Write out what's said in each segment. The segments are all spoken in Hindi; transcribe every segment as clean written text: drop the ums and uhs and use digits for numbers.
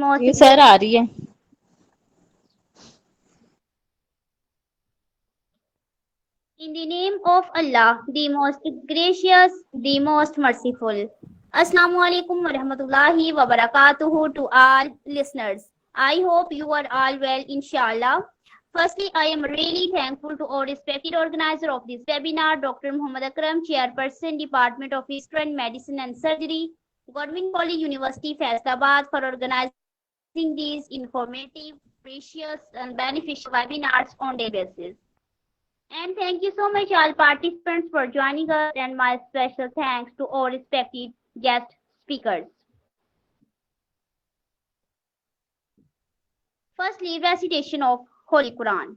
most ये सर आ रही है। in the name of Allah, the most gracious, the most merciful. Assalamu alaikum wa rahmatullahi wa barakatuhu to all listeners. I hope you are all well, inshallah. Firstly, I am really thankful to our respected organizer of this webinar, Dr. Muhammad Akram, Chairperson, Department of Eastern Medicine and Surgery, Government College University, Faisalabad, for organizing these informative, precious, and beneficial webinars on daily basis. And thank you so much all participants for joining us, and my special thanks to all respected guest speakers. Firstly, recitation of Holy Quran.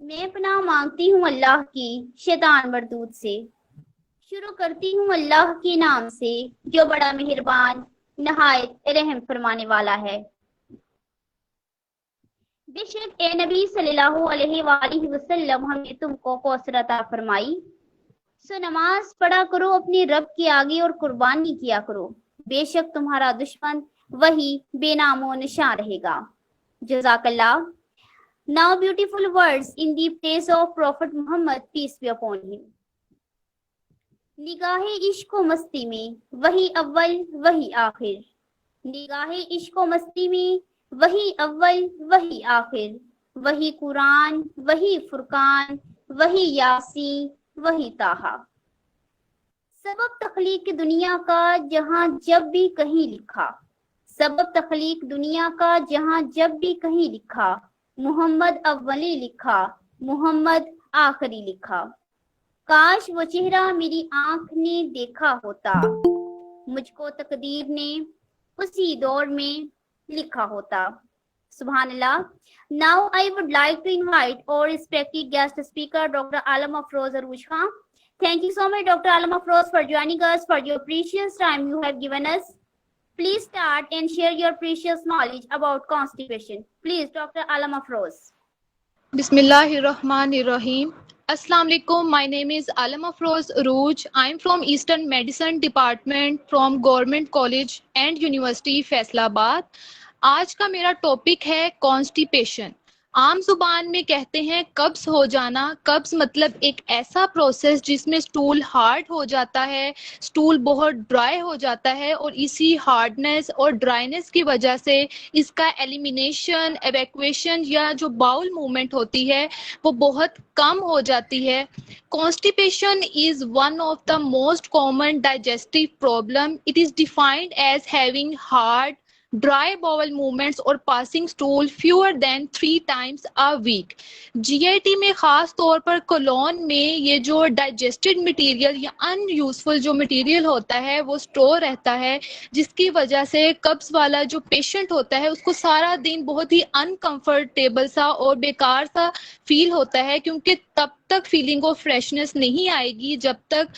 मैं पनाह मांगती हूँ अल्लाह की शैतान मरदूद से। शुरू करती हूँ अल्लाह के नाम से जो बड़ा मेहरबान नहायत रहम फरमाने वाला है। बेशक ए नबी सल्लल्लाहु अलैहि वसल्लम हमने तुमको कौसर अता फरमाई, सो नमाज पढ़ा करो अपने रब के आगे और कुर्बानी किया करो, बेशक तुम्हारा दुश्मन वही बेनामो निशान रहेगा। जज़ाकल्लाह। Now beautiful words in the praise of Prophet Muhammad, peace be upon him. निगाहे इश्को मस्ती में वही अव्वल वही आखिर, निगाहे इश्को मस्ती में वही अव्वल वही आखिर, वही कुरान वही फुरकान वही यासीन वही ताहा। सबब तख्लीक दुनिया का जहां जब भी कहीं लिखा, सबब तख्लीक दुनिया का जहां जब भी कहीं लिखा, मोहम्मद अव्वली लिखा मोहम्मद आखिरी लिखा। काश वो चेहरा मेरी आंख ने देखा होता, मुझको तकदीर ने उसी दौर में लिखा होता। सुभान अल्लाह। Now I would like to invite our respected guest speaker, Dr. Alam Afroz Aruj Khan. Thank you so much, Dr. Alam Afroz, for joining us, for your precious time you have given us. Please start and share your precious knowledge about constipation. Please, Dr. Alam Afroz. Bismillahirrahmanirrahim. Assalamu alaikum. My name is Alam Afroz Aruj. I am from Eastern Medicine Department from Government College and University Faisalabad. आज का मेरा टॉपिक है कॉन्स्टिपेशन। आम जुबान में कहते हैं कब्ज हो जाना। कब्ज मतलब एक ऐसा प्रोसेस जिसमें स्टूल हार्ड हो जाता है, स्टूल बहुत ड्राई हो जाता है और इसी हार्डनेस और ड्राइनेस की वजह से इसका एलिमिनेशन, एवैक्यूएशन या जो बाउल मूवमेंट होती है वो बहुत कम हो जाती है। Constipation is one of the most common digestive problem. It is defined as having hard dry bowel movements और passing stool fewer than 3 times a week। GIT में खास तौर पर कोलोन में ये जो डाइजेस्टेड मटेरियल या अनयूजफुल जो मटेरियल होता है वो स्टोर रहता है, जिसकी वजह से कब्ज वाला जो पेशेंट होता है उसको सारा दिन बहुत ही अनकंफर्टेबल सा और बेकार सा फील होता है, क्योंकि तब तक फीलिंग ऑफ फ्रेशनेस नहीं आएगी जब तक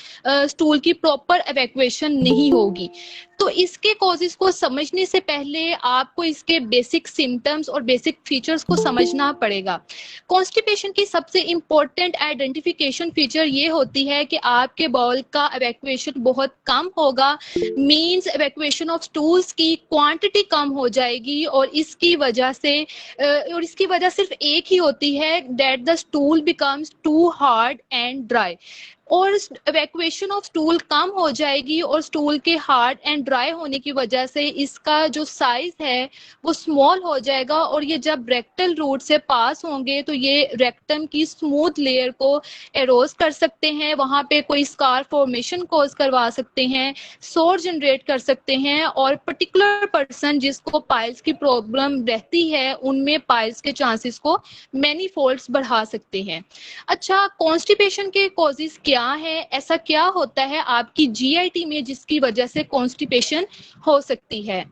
स्टूल की प्रॉपर एवैक्यूएशन नहीं होगी। तो इसके कॉजेस को समझने से पहले आपको इसके बेसिक सिम्टम्स और बेसिक फीचर्स को समझना पड़ेगा। कॉन्स्टिपेशन की सबसे इम्पोर्टेंट आइडेंटिफिकेशन फीचर ये होती है कि आपके बाउल का एवैक्यूएशन बहुत कम होगा, मींस एवैक्यूएशन ऑफ स्टूल्स की क्वांटिटी कम हो जाएगी और इसकी वजह सिर्फ एक ही होती है, that the stool becomes too hard and dry. और इवैक्यूएशन ऑफ स्टूल कम हो जाएगी और स्टूल के हार्ड एंड ड्राई होने की वजह से इसका जो साइज है वो स्मॉल हो जाएगा और ये जब रेक्टल रूट से पास होंगे तो ये रेक्टम की स्मूथ लेयर को एरोज कर सकते हैं, वहां पे कोई स्कार फॉर्मेशन कॉज करवा सकते हैं, सोर जनरेट कर सकते हैं और पर्टिकुलर पर्सन जिसको पाइल्स की प्रॉब्लम रहती है उनमें पाइल्स के चांसेस को मैनी फोल्ड्स बढ़ा सकते हैं। अच्छा, कॉन्स्टिपेशन के कॉजेज क्या है, ऐसा क्या होता है आपकी जीआईटी में जिसकी वजह से कॉन्स्टिपेशन हो सकती है?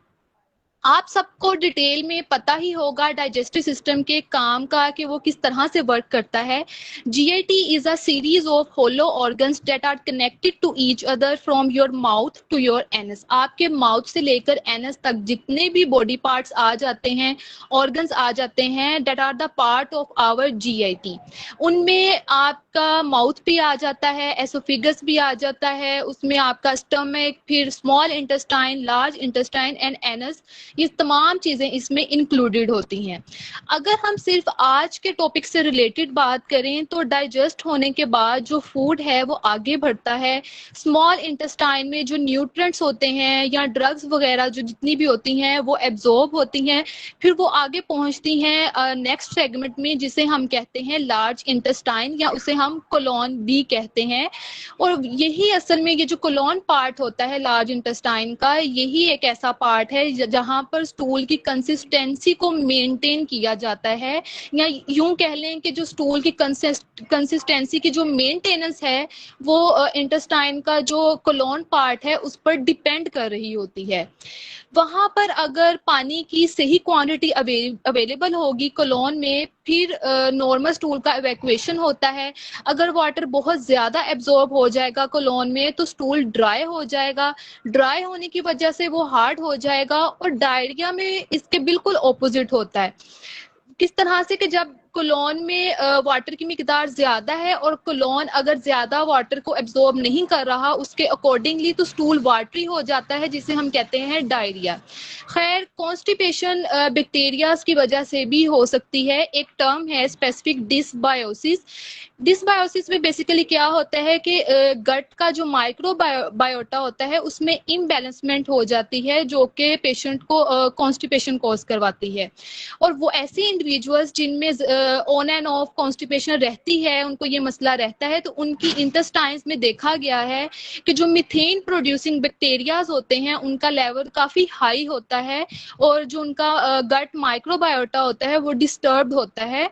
आप सबको डिटेल में पता ही होगा डाइजेस्टिव सिस्टम के काम का कि वो किस तरह से वर्क करता है। GIT is a series of hollow organs that are connected to each other from your mouth to your anus. आपके माउथ से लेकर एनस तक जितने भी बॉडी पार्ट्स आ जाते हैं, ऑर्गन्स आ जाते हैं, that are the part of our GIT. उनमें आपका माउथ भी आ जाता है, एसोफिगस भी आ जाता है, उसमें आपका स्टमक, फिर small intestine, large intestine and anus, ये तमाम चीजें इसमें इंक्लूडेड होती हैं। अगर हम सिर्फ आज के टॉपिक से रिलेटेड बात करें तो डाइजेस्ट होने के बाद जो फूड है वो आगे बढ़ता है, स्मॉल इंटेस्टाइन में जो न्यूट्रिएंट्स होते हैं या ड्रग्स वगैरह जो जितनी भी होती हैं वो एब्जॉर्ब होती हैं, फिर वो आगे पहुंचती हैं नेक्स्ट सेगमेंट में जिसे हम कहते हैं लार्ज इंटेस्टाइन या उसे हम कोलोन भी कहते हैं। और यही असल में ये जो कोलोन पार्ट होता है लार्ज इंटेस्टाइन का, यही एक ऐसा पार्ट है जहां पर स्टूल की कंसिस्टेंसी को मेंटेन किया जाता है, या यूं कह लें कि जो स्टूल की कंसिस्टेंसी की जो मेंटेनेंस है वो इंटेस्टाइन का जो कोलोन पार्ट है उस पर डिपेंड कर रही होती है। वहां पर अगर पानी की सही क्वांटिटी अवेलेबल होगी कोलोन में, फिर नॉर्मल स्टूल का इवैक्यूएशन होता है। अगर वाटर बहुत ज्यादा एब्जॉर्ब हो जाएगा कोलोन में तो स्टूल ड्राई हो जाएगा, ड्राई होने की वजह से वो हार्ड हो जाएगा और डायरिया में इसके बिल्कुल ऑपोजिट होता है। किस तरह से कि जब कोलोन में वाटर की मिकदार ज्यादा है और कोलोन अगर ज्यादा वाटर को एब्जॉर्ब नहीं कर रहा उसके अकॉर्डिंगली तो स्टूल वाटरी हो जाता है जिसे हम कहते हैं डायरिया। खैर, कॉन्स्टिपेशन बैक्टीरियाज की वजह से भी हो सकती है। एक टर्म है स्पेसिफिक डिसबायोसिस। डिसबायोसिस में बेसिकली क्या होता है कि गट का जो माइक्रोबायोटा होता है उसमें इम्बैलेंसमेंट हो जाती है जो कि पेशेंट को कॉन्स्टिपेशन कॉज करवाती है। और वो ऐसे इंडिविजुअल्स जिनमें ऑन एंड ऑफ कॉन्स्टिपेशन रहती है, उनको ये मसला रहता है, तो उनकी इंटेस्टाइन्स में देखा गया है कि जो मीथेन प्रोड्यूसिंग बैक्टीरियाज होते हैं उनका लेवल काफी हाई होता है और जो उनका गट माइक्रोबायोटा होता है वो डिस्टर्ब्ड होता है।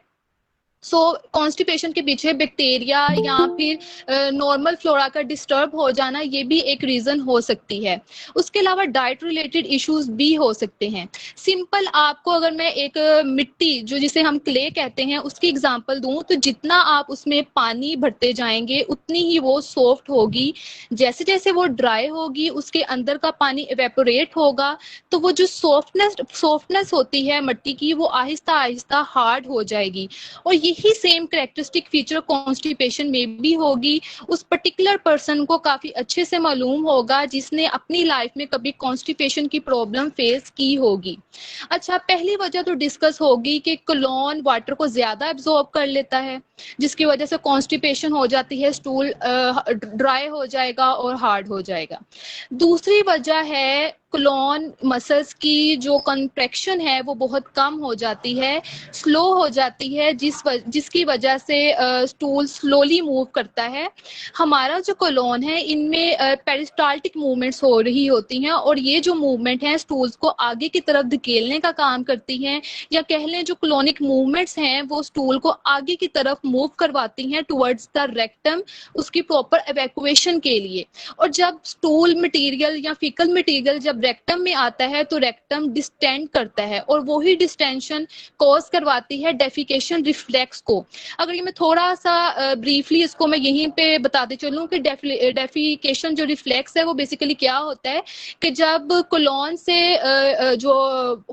सो कॉन्स्टिपेशन के पीछे बैक्टीरिया या फिर नॉर्मल फ्लोरा का डिस्टर्ब हो जाना ये भी एक रीजन हो सकती है। उसके अलावा डाइट रिलेटेड इश्यूज भी हो सकते हैं। सिंपल आपको अगर मैं एक मिट्टी जो जिसे हम क्ले कहते हैं उसकी एग्जांपल दूं तो जितना आप उसमें पानी भरते जाएंगे उतनी ही वो सॉफ्ट होगी। जैसे जैसे वो ड्राई होगी उसके अंदर का पानी इवेपोरेट होगा तो वो जो सॉफ्टनेस होती है मिट्टी की वो आहिस्ता आहिस्ता हार्ड हो जाएगी। और यही सेम कैरेक्टरिस्टिक फीचर कॉन्स्टिपेशन में भी होगी। उस पर्टिकुलर पर्सन को काफी अच्छे से मालूम होगा जिसने अपनी लाइफ में कभी कॉन्स्टिपेशन की प्रॉब्लम फेस की होगी। अच्छा, पहली वजह तो डिस्कस होगी कि कोलोन वाटर को ज्यादा एब्जॉर्ब कर लेता है जिसकी वजह से कॉन्स्टिपेशन हो जाती है, स्टूल ड्राई हो जाएगा और हार्ड हो जाएगा। दूसरी वजह है कोलोन मसल्स की जो कंट्रैक्शन है वो बहुत कम हो जाती है, स्लो हो जाती है, जिसकी वजह से स्टूल स्लोली मूव करता है। हमारा जो कोलोन है इनमें पेरिस्टाल्टिक मूवमेंट्स हो रही होती हैं और ये जो मूवमेंट है स्टूल्स को आगे की तरफ धकेलने का काम करती हैं, या कह लें जो कोलोनिक मूवमेंट्स हैं वो स्टूल को आगे की तरफ मूव करवाती हैं टुवर्ड्स द रेक्टम उसकी प्रॉपर इवैक्यूएशन के लिए। और जब स्टूल मटेरियल या फीकल मटेरियल जब रेक्टम में आता है तो रेक्टम डिस्टेंड करता है और वही डिस्टेंशन कॉज करवाती है डेफिकेशन रिफ्लेक्स को। अगर ये मैं थोड़ा सा ब्रीफली इसको मैं यहीं पे बताते चलूं कि डेफिकेशन जो रिफ्लेक्स है वो बेसिकली क्या होता है कि जब कोलोन से जो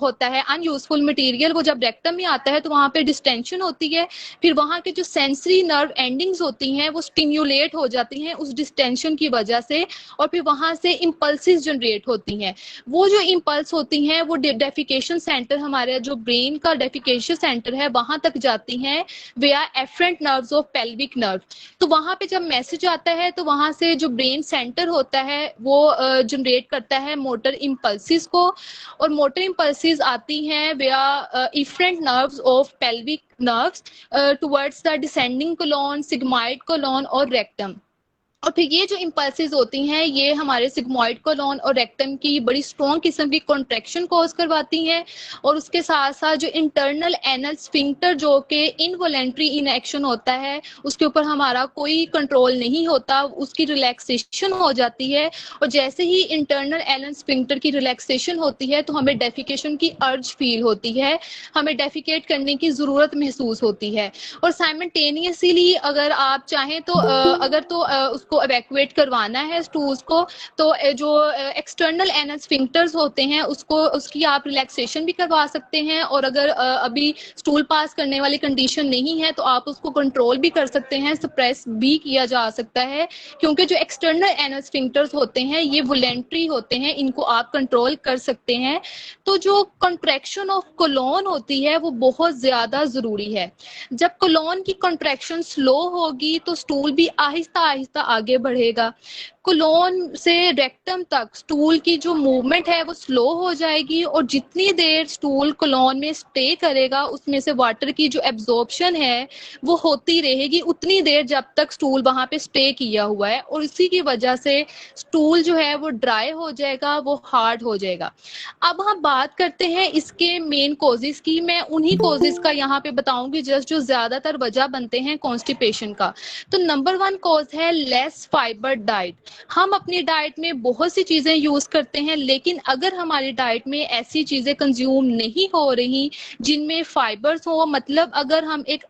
होता है अनयूजफुल मटेरियल वो जब रेक्टम में आता है तो वहां पे डिस्टेंशन होती है, फिर वहां के जो सेंसरी नर्व एंडिंग्स होती हैं वो स्टिम्युलेट हो जाती हैं उस डिस्टेंशन की वजह से और फिर वहां से इंपल्सेस जनरेट होती हैं। हैं, वो जो इम्पल्स होती हैं वो डेफिकेशन सेंटर, हमारे जो ब्रेन का डेफिकेशन सेंटर है वहां तक जाती हैं via afferent nerves of pelvic nerve. तो वहां पे जब मैसेज आता है तो वहां से जो ब्रेन सेंटर होता है वो जनरेट करता है मोटर इम्पल्सिस को, और मोटर इम्पल्सिस आती हैं विया efferent nerves of pelvic nerves towards the descending colon, sigmoid colon और रेक्टम। और फिर ये जो इम्पल्सेस होती हैं ये हमारे सिग्मॉइड कोलॉन और रेक्टम की बड़ी स्ट्रॉन्ग किस्म की कॉन्ट्रैक्शन कॉज करवाती हैं, और उसके साथ साथ जो इंटरनल एनल स्फिंक्टर जो कि इनवॉलेंट्री इनएक्शन होता है, उसके ऊपर हमारा कोई कंट्रोल नहीं होता, उसकी रिलैक्सेशन हो जाती है। और जैसे ही इंटरनल एनल स्फिंक्टर की रिलैक्सेशन होती है तो हमें डेफिकेशन की अर्ज फील होती है, हमें डेफिकेट करने की ज़रूरत महसूस होती है। और साइमल्टेनियसली अगर आप चाहें तो उसको इवैक्यूएट करवाना है स्टूल्स को, तो जो एक्सटर्नल एनल स्फिंक्टर्स होते हैं उसकी आप रिलैक्सेशन भी करवा सकते हैं, और अगर अभी स्टूल पास करने वाली कंडीशन नहीं है तो आप उसको कंट्रोल भी कर सकते हैं, सप्रेस भी किया जा सकता है, क्योंकि जो एक्सटर्नल एनल स्फिंक्टर्स होते हैं ये वॉलेंट्री होते हैं, इनको आप कंट्रोल कर सकते हैं। तो जो कंट्रैक्शन ऑफ कोलॉन होती है वो बहुत ज्यादा जरूरी है। जब कोलॉन की कंट्रैक्शन स्लो होगी तो स्टूल भी आहिस्ता आहिस्ता आगे बढ़ेगा। कोलॉन से रेक्टम तक स्टूल की जो मूवमेंट है वो स्लो हो जाएगी, और जितनी देर स्टूल कोलॉन में स्टे करेगा उसमें से वाटर की जो एब्जॉर्प्शन है वो होती रहेगी उतनी देर जब तक स्टूल वहां पे स्टे किया हुआ है, और इसी की वजह से स्टूल जो है वो ड्राई हो जाएगा, वो हार्ड हो जाएगा। अब हम बात करते हैं इसके मेन कॉजेज की। मैं उन्हीं कॉजेज का यहाँ पे बताऊंगी जस्ट जो ज्यादातर वजह बनते हैं कॉन्स्टिपेशन का। तो नंबर 1 कॉज है लेस फाइबर डाइट। हम अपनी डाइट में बहुत सी चीजें यूज करते हैं, लेकिन अगर हमारी डाइट में ऐसी चीजें कंज्यूम नहीं हो रही जिनमें फाइबर्स हो, मतलब अगर हम एक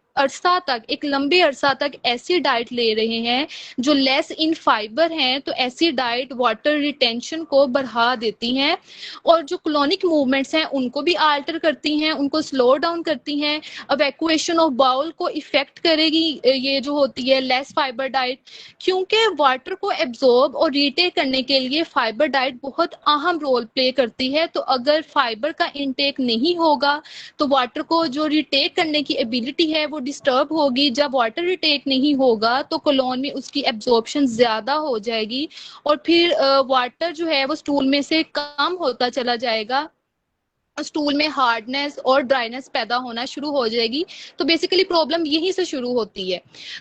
लंबे अरसा तक ऐसी डाइट ले रहे हैं जो लेस इन फाइबर हैं, तो ऐसी डाइट वाटर रिटेंशन को बढ़ा देती हैं, और जो क्लोनिक मूवमेंट्स हैं उनको भी आल्टर करती हैं, उनको स्लो डाउन करती हैं। इवैक्यूएशन ऑफ बाउल को इफेक्ट करेगी ये जो होती है लेस फाइबर डाइट, क्योंकि वाटर को एब्जॉर्ब और रिटेक करने के लिए फाइबर डाइट बहुत अहम रोल प्ले करती है। तो अगर फाइबर का इनटेक नहीं होगा तो वाटर को जो रिटेक करने की एबिलिटी है वो डिस्टर्ब होगी। जब वाटर रिटेक नहीं होगा तो कोलॉन में उसकी एब्जॉर्प्शन ज्यादा हो जाएगी, और फिर वाटर जो है वो स्टूल में से कम होता चला जाएगा, स्टूल में हार्डनेस और ड्राइनेस पैदा होना शुरू हो जाएगी। तो बेसिकली प्रॉब्लम यहीं से शुरू होती है।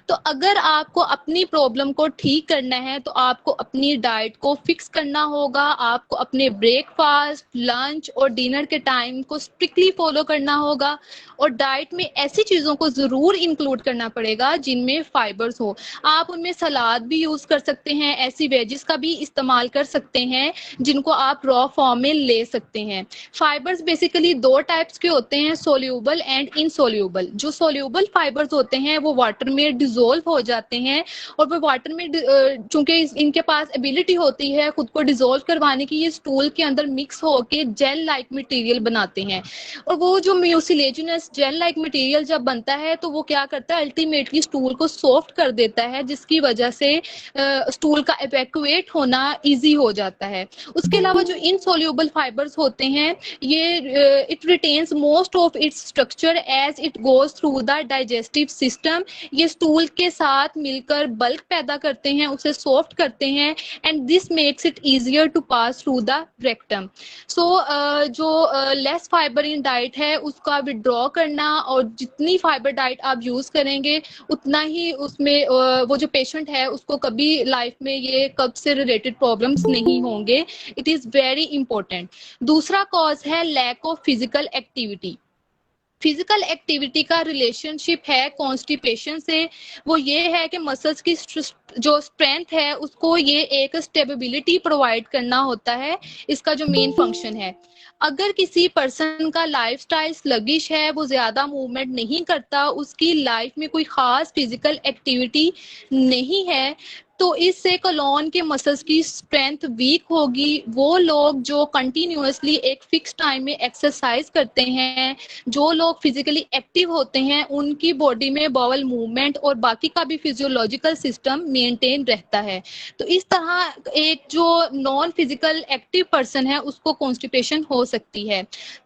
तो अगर आपको अपनी प्रॉब्लम को ठीक करना है तो आपको अपनी डाइट को फिक्स करना होगा, आपको अपने ब्रेकफास्ट, लंच और डिनर के टाइम को स्ट्रिक्टली फॉलो करना होगा, और डाइट में ऐसी चीजों को जरूर इंक्लूड करना पड़ेगा जिनमें फाइबर्स हो। आप उनमें सलाद भी यूज कर सकते हैं, ऐसी वेजिस का भी इस्तेमाल कर सकते हैं जिनको आप रॉ फॉर्म में ले सकते हैं। फाइबर्स बेसिकली 2 टाइप्स के होते हैं, सोल्यूबल एंड इनसोल्यूबल। जो सोल्यूबल फाइबर्स होते हैं वो वाटर में डिसोल्व हो जाते हैं, और वो वाटर में चूंकि इनके पास एबिलिटी होती है खुद को डिसोल्व करवाने की, ये स्टूल के अंदर मिक्स होके जेल लाइक मटेरियल बनाते हैं। और वो जो म्यूसिलेजिनस जेल लाइक मटेरियल जब बनता है तो वो क्या करता है, अल्टीमेटली स्टूल को सॉफ्ट कर देता है, जिसकी वजह से स्टूल का इवैक्यूएट होना इजी हो जाता है। उसके अलावा जो इनसोल्यूबल फाइबर्स होते हैं ये it retains most of its structure as it goes through the digestive system। ये स्टूल के साथ मिलकर बल्क पैदा करते हैं, उसे सॉफ्ट करते हैं, and this makes it easier to pass through the rectum। So जो लेस फाइबर इन डाइट है उसका विड्रॉ करना, और जितनी फाइबर डाइट आप यूज करेंगे उतना ही उसमें वो जो पेशेंट है उसको कभी लाइफ में ये कब से रिलेटेड प्रॉब्लम्स नहीं होंगे। It is very important. दूसरा कॉज है lack of physical activity. Physical activity का रिलेशनशिप है कॉन्स्टिपेशन से। वो ये है कि मसल्स की जो स्ट्रेंथ है उसको ये एक स्टेबिलिटी प्रोवाइड करना होता है, इसका जो मेन फंक्शन है। अगर किसी पर्सन का लाइफस्टाइल स्लगिश है, वो ज्यादा मूवमेंट नहीं करता, उसकी लाइफ में कोई खास फिजिकल एक्टिविटी नहीं है, तो इससे कोलोन के मसल्स की स्ट्रेंथ वीक होगी। वो लोग जो कंटिन्यूअसली एक फिक्स टाइम में एक्सरसाइज करते हैं, जो लोग फिजिकली एक्टिव होते हैं, उनकी बॉडी में बाउल मूवमेंट और बाकी का भी फिजियोलॉजिकल सिस्टम मेंटेन रहता है। तो इस तरह एक जो नॉन फिजिकल एक्टिव पर्सन है उसको कॉन्स्टिपेशन हो सकती है।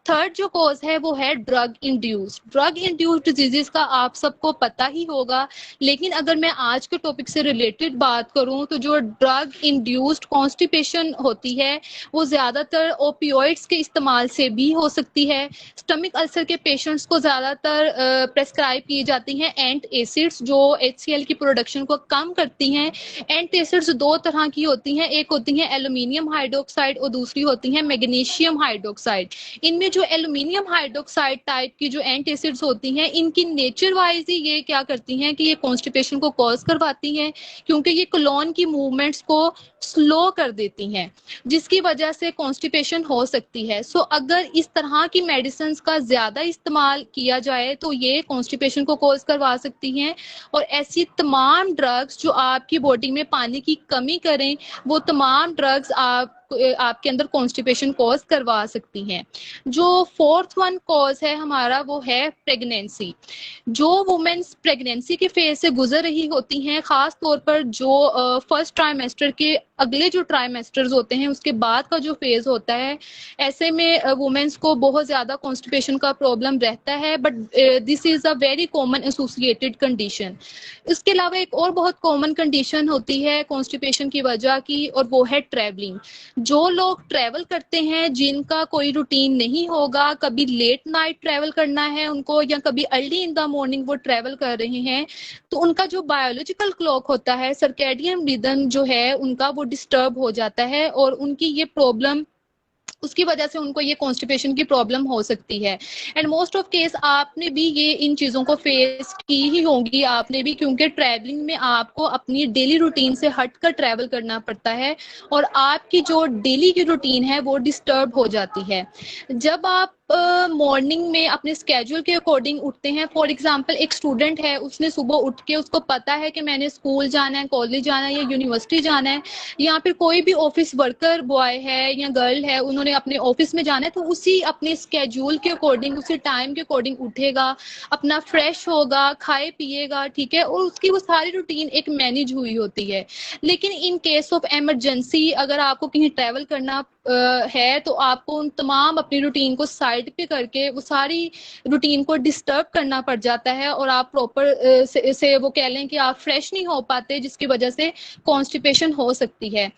थर्ड जो कॉज है वो है ड्रग इंड्यूस्ड डिजीजेस का आप सबको पता ही होगा, लेकिन अगर मैं आज के टॉपिक से रिलेटेड बात करूं तो जो ड्रग इंड्यूस्ड कॉन्स्टिपेशन होती है वो ज्यादातर ओपियोइड्स के इस्तेमाल से भी हो सकती है। स्टमक अल्सर के पेशेंट्स को ज्यादातर प्रेस्क्राइब की जाती हैं एंट एसिड्स जो HCl की प्रोडक्शन को कम करती हैं। एंट एसिड्स दो तरह की होती हैं, एक होती हैं एल्यूमिनियम हाइड्रोक्साइड और दूसरी होती हैं मैग्नीशियम हाइड्रोक्साइड। इनमें जो एल्यूमिनियम हाइड्रोक्साइड टाइप की जो एंट एसिड्स होती हैं, इनकी नेचर वाइज ही ये क्या करती हैं कि ये कॉन्स्टिपेशन को कॉज करवाती हैं, क्योंकि ये कोलोन की मूवमेंट्स को स्लो कर देती हैं, जिसकी वजह से कॉन्स्टिपेशन हो सकती है। सो अगर इस तरह की मेडिसिन का ज्यादा इस्तेमाल किया जाए तो ये कॉन्स्टिपेशन को कॉज करवा सकती हैं। और ऐसी तमाम ड्रग्स जो आपकी बॉडी में पानी की कमी करें, वो तमाम ड्रग्स आपके अंदर कॉन्स्टिपेशन कॉज करवा सकती हैं। जो फोर्थ वन कॉज है हमारा वो है प्रेगनेंसी। जो वुमेन्स प्रेगनेंसी के फेज से गुजर रही होती हैं, खास तौर पर जो फर्स्ट ट्राइमेस्टर के अगले जो ट्राइमेस्टर्स होते हैं उसके बाद का जो फेज होता है, ऐसे में वुमेन्स को बहुत ज्यादा कॉन्स्टिपेशन का प्रॉब्लम रहता है, but this is a very common associated condition. इसके अलावा एक और बहुत कॉमन कंडीशन होती है कॉन्स्टिपेशन की वजह की, और वो है ट्रैवलिंग। जो लोग ट्रैवल करते हैं, जिनका कोई रूटीन नहीं होगा, कभी लेट नाइट ट्रैवल करना है उनको या कभी अर्ली इन द मॉर्निंग वो ट्रैवल कर रहे हैं, तो उनका जो बायोलॉजिकल क्लॉक होता है, सर्कैडियन रिदम जो है उनका, वो डिस्टर्ब हो जाता है और उनकी ये प्रॉब्लम, उसकी वजह से उनको ये कॉन्स्टिपेशन की प्रॉब्लम हो सकती है। एंड मोस्ट ऑफ केस आपने भी ये इन चीजों को फेस की ही होंगी आपने भी, क्योंकि ट्रैवलिंग में आपको अपनी डेली रूटीन से हटकर ट्रैवल करना पड़ता है और आपकी जो डेली की रूटीन है वो डिस्टर्ब हो जाती है। जब आप मॉर्निंग में अपने स्केड्यूल के अकॉर्डिंग उठते हैं, फॉर एग्जांपल एक स्टूडेंट है, उसने सुबह उठ के उसको पता है कि मैंने स्कूल जाना है, कॉलेज जाना है या यूनिवर्सिटी जाना है, या फिर कोई भी ऑफिस वर्कर बॉय है या गर्ल है, उन्होंने अपने ऑफिस में जाना है, तो उसी अपने स्केड्यूल के अकॉर्डिंग, उसी टाइम के अकॉर्डिंग उठेगा, अपना फ्रेश होगा, खाए पिएगा, ठीक है, और उसकी वो सारी रूटीन एक मैनेज हुई होती है। लेकिन इन केस ऑफ इमरजेंसी अगर आपको कहीं ट्रैवल करना है तो आपको उन तमाम अपनी रूटीन को साइड पे करके वो सारी रूटीन को डिस्टर्ब करना पड़ जाता है और आप प्रॉपर से वो कह लें कि आप फ्रेश नहीं हो पाते, जिसकी वजह से कॉन्स्टिपेशन हो सकती है।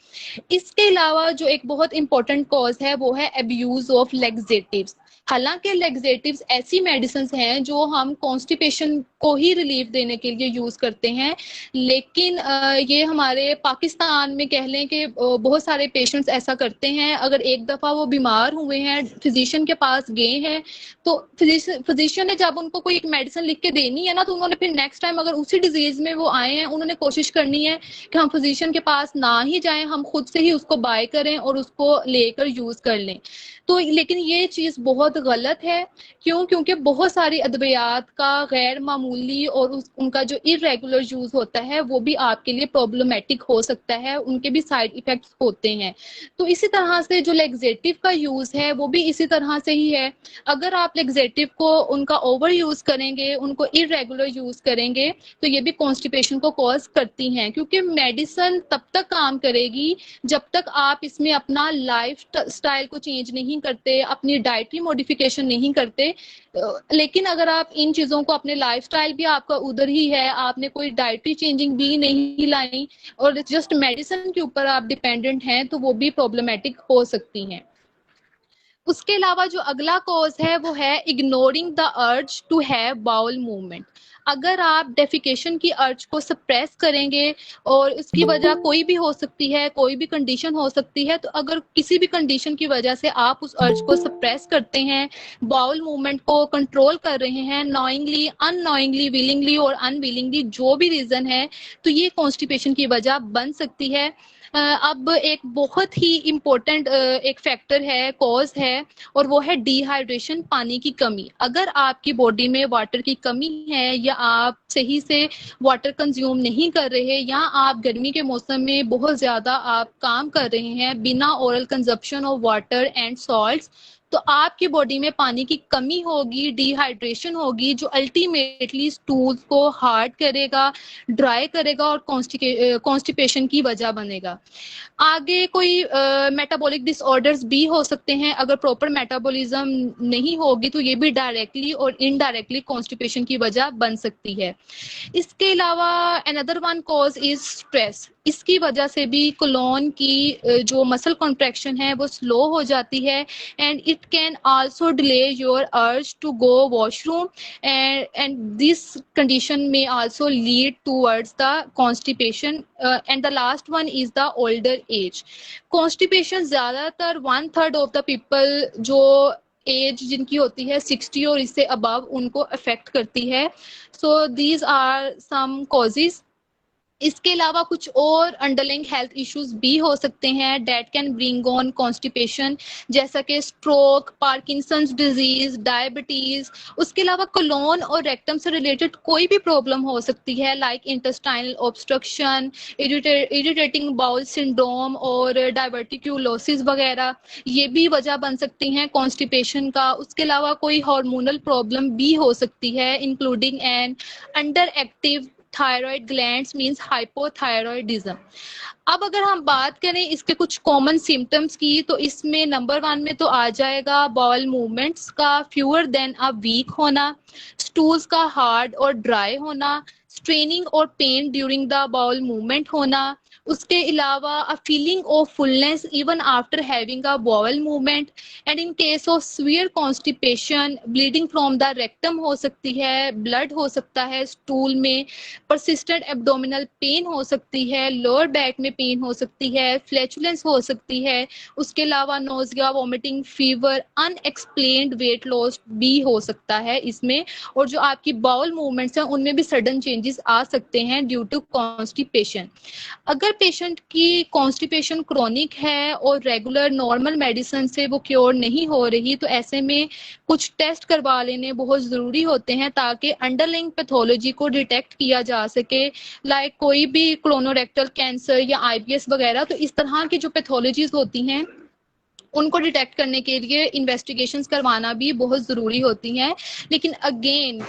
इसके अलावा जो एक बहुत इंपॉर्टेंट कॉज है वो है अब्यूज ऑफ लैक्सेटिव्स। हालांकि लैक्सेटिव्स ऐसी मेडिसिन हैं जो हम कॉन्स्टिपेशन को ही रिलीफ देने के लिए यूज करते हैं, लेकिन ये हमारे पाकिस्तान में कह लें कि बहुत सारे पेशेंट्स ऐसा करते हैं, अगर एक दफा वो बीमार हुए हैं, फिजिशियन के पास गए हैं, तो फिजिशियन ने जब उनको कोई एक मेडिसिन लिख के देनी है ना, तो उन्होंने फिर नेक्स्ट टाइम अगर उसी डिजीज में वो आए हैं, उन्होंने कोशिश करनी है कि हम फिजिशियन के पास ना ही जाएं, हम खुद से ही उसको बाय करें और उसको लेकर यूज कर लें। तो लेकिन ये चीज बहुत गलत है। क्यों? क्योंकि बहुत सारी अद्वियात का गैर मामूली और उनका जो इरेगुलर यूज होता है वो भी आपके लिए प्रॉब्लमेटिक हो सकता है, उनके भी साइड इफेक्ट्स होते हैं। तो इसी तरह से जो लैक्सेटिव का यूज है वो भी इसी तरह से ही है। अगर आप लैक्सेटिव को उनका ओवर यूज करेंगे, उनको इरेगुलर यूज करेंगे, तो ये भी कॉन्स्टिपेशन को कॉज करती हैं, क्योंकि मेडिसिन तब तक काम करेगी जब तक आप इसमें अपना लाइफ स्टाइल को चेंज नहीं करते, अपनी डाइटरी मॉडिफिकेशन नहीं करते। लेकिन अगर आप इन चीजों को, अपने लाइफस्टाइल भी आपका उधर ही है, आपने कोई डाइटरी चेंजिंग भी नहीं लाई और जस्ट मेडिसिन के ऊपर आप डिपेंडेंट हैं, तो वो भी प्रॉब्लमेटिक हो सकती हैं। उसके अलावा जो अगला कॉज है वो है ignoring the urge to have bowel movement. अगर आप डेफिकेशन की अर्ज को सप्रेस करेंगे, और इसकी वजह कोई भी हो सकती है, कोई भी कंडीशन हो सकती है, तो अगर किसी भी कंडीशन की वजह से आप उस अर्ज को सप्रेस करते हैं, बाउल मूवमेंट को कंट्रोल कर रहे हैं, नॉइंगली, अननॉइंगली, विलिंगली और अनविलिंगली, जो भी रीजन है, तो ये कॉन्स्टिपेशन की वजह बन सकती है। अब एक बहुत ही इम्पोर्टेंट एक फैक्टर है, कॉज है, और वो है डिहाइड्रेशन, पानी की कमी। अगर आपकी बॉडी में वाटर की कमी है या आप सही से वाटर कंज्यूम नहीं कर रहे या आप गर्मी के मौसम में बहुत ज़्यादा आप काम कर रहे हैं बिना oral consumption of water and salts, तो आपकी बॉडी में पानी की कमी होगी, डिहाइड्रेशन होगी, जो अल्टीमेटली स्टूल्स को हार्ड करेगा, ड्राई करेगा और कॉन्स्टिपेशन की वजह बनेगा। आगे कोई मेटाबॉलिक डिसऑर्डर्स भी हो सकते हैं। अगर प्रॉपर मेटाबॉलिज्म नहीं होगी तो ये भी डायरेक्टली और इनडायरेक्टली कॉन्स्टिपेशन की वजह बन सकती है। इसके अलावा another one cause is stress. इसकी वजह से भी कोलोन की जो मसल कॉन्ट्रैक्शन है वो स्लो हो जाती है, and it can also delay your urge to go washroom, and this condition may also lead towards the constipation, and the last one is the older age. Constipation ज्यादातर 1/3 of the people जो एज जिनकी होती है 60 और इससे अबव उनको अफेक्ट करती है। So these are some causes. इसके अलावा कुछ और अंडरलाइंग हेल्थ इश्यूज भी हो सकते हैं date can bring on constipation, जैसा कि स्ट्रोक, पार्किंसंस डिजीज, डायबिटीज। उसके अलावा कोलोन और रेक्टम से रिलेटेड कोई भी प्रॉब्लम हो सकती है, like intestinal obstruction, irritating bowel syndrome और डायवर्टिक्यूलोसिस वगैरह, ये भी वजह बन सकती हैं कॉन्स्टिपेशन का। उसके अलावा कोई हार्मोनल प्रॉब्लम भी हो सकती है, including an under active thyroid glands means hypothyroidism. अब अगर हम बात करें इसके कुछ कॉमन सिम्टम्स की, तो इसमें नंबर 1 में तो आ जाएगा बाउल मूवमेंट्स का फ्यूअर देन अ वीक होना, स्टूल्स का हार्ड और ड्राई होना, स्ट्रेनिंग और pen during the bowel movement होना। उसके अलावा a feeling of fullness even after having a bowel movement, and in case of severe constipation bleeding from the rectum हो सकती है, ब्लड हो सकता है स्टूल में, परसिस्टेंट एब्डोमिनल पेन हो सकती है, लोअर बैक में पेन हो सकती है, फ्लैचुलेंस हो सकती है। उसके अलावा nausea, vomiting, fever, unexplained weight loss भी हो सकता है इसमें, और जो आपकी बाउल मूवमेंट्स हैं उनमें भी सडन चेंजेस आ सकते हैं ड्यू टू कॉन्स्टिपेशन। अगर पेशेंट की कॉन्स्टिपेशन क्रोनिक है और रेगुलर नॉर्मल मेडिसिन से वो क्योर नहीं हो रही, तो ऐसे में कुछ टेस्ट करवा लेने बहुत ज़रूरी होते हैं ताकि अंडरलाइंग पैथोलॉजी को डिटेक्ट किया जा सके, लाइक कोई भी कोलोरेक्टल कैंसर या आईबीएस वगैरह। तो इस तरह की जो पैथोलॉजीज होती हैं उनको डिटेक्ट करने के लिए इन्वेस्टिगेशंस करवाना भी बहुत ज़रूरी होती हैं। लेकिन अगेन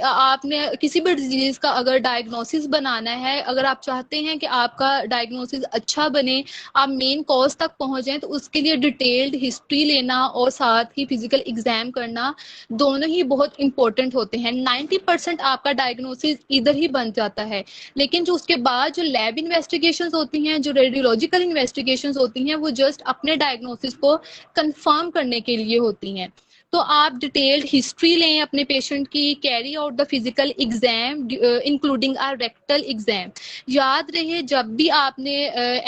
आपने किसी भी डिजीज़ का अगर डायग्नोसिस बनाना है, अगर आप चाहते हैं कि आपका डायग्नोसिस अच्छा बने, आप मेन कॉज तक पहुंचें, तो उसके लिए डिटेल्ड हिस्ट्री लेना और साथ ही फिजिकल एग्जाम करना दोनों ही बहुत इंपॉर्टेंट होते हैं। 90% आपका डायग्नोसिस इधर ही बन जाता है, लेकिन जो उसके बाद जो लैब इन्वेस्टिगेशंस होती हैं, जो रेडियोलॉजिकल इन्वेस्टिगेशंस होती हैं, वो जस्ट अपने डायग्नोसिस को कंफर्म करने के लिए होती हैं। तो आप डिटेल्ड हिस्ट्री लें अपने पेशेंट की, carry out the physical exam including a rectal exam. याद रहे जब भी आपने